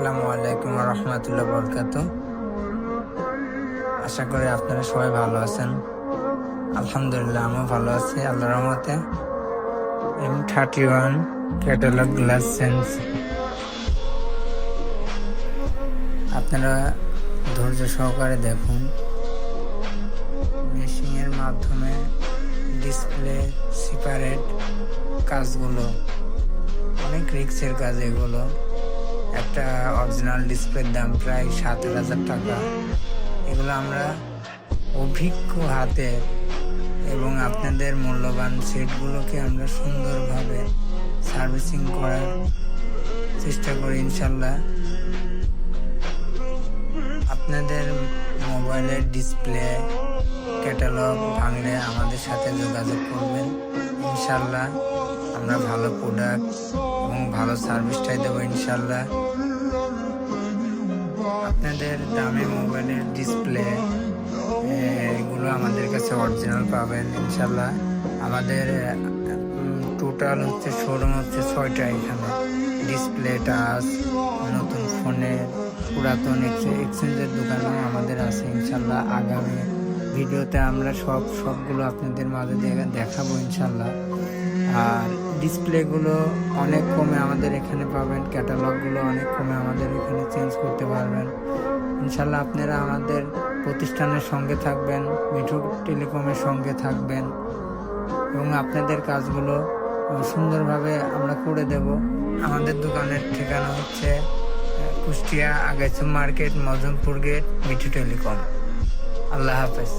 আসসালামু আলাইকুম রহমতুল্লাহ বরকাত। আশা করি আপনারা সবাই ভালো আছেন। আলহামদুলিল্লাহ আমিও ভালো আছি আল্লাহর রহমতে। M31 catalogue glass sense. আপনারা ধৈর্য সহকারে দেখুন। মেশিনের মাধ্যমে ডিসপ্লে সেপারেট কাজগুলো অনেক রিস্কের কাজ। এগুলো একটা অরিজিনাল ডিসপ্লের দাম প্রায় 7,000 টাকা। এগুলো আমরা অভিজ্ঞ হাতে এবং আপনাদের মূল্যবান সেটগুলোকে আমরা সুন্দরভাবে সার্ভিসিং করার চেষ্টা করি ইনশাল্লাহ। আপনাদের মোবাইলের ডিসপ্লে ক্যাটালগ ভাঙলে আমাদের সাথে যোগাযোগ করবেন। ইনশাল্লাহ আমরা ভালো প্রোডাক্ট এবং ভালো সার্ভিসটাই দেবো ইনশাল্লাহ। আপনাদের দামি মোবাইলের ডিসপ্লে এগুলো আমাদের কাছে অরিজিনাল পাবেন ইনশাল্লাহ। আমাদের টোটাল শোরুম 6টা। এখানে ডিসপ্লে, টাচ, নতুন ফোনের, পুরাতন এক্সচেঞ্জের দোকানও আমাদের আছে ইনশাল্লাহ। আগামী ভিডিওতে আমরা সবগুলো আপনাদের মাঝে দেখাবো ইনশাল্লাহ। আর ডিসপ্লেগুলো অনেক কমে আমাদের এখানে পাবেন, ক্যাটালগুলো অনেক কমে আমাদের এখানে চেঞ্জ করতে পারবেন ইনশাল্লাহ। আপনারা আমাদের প্রতিষ্ঠানের সঙ্গে থাকবেন, মিঠু টেলিকমের সঙ্গে থাকবেন এবং আপনাদের কাজগুলো সুন্দরভাবে আমরা করে দেব। আমাদের দোকানের ঠিকানা কুষ্টিয়া আগাইছু market, Mojompur gate, Mithu telecom. আল্লাহ হাফেজ।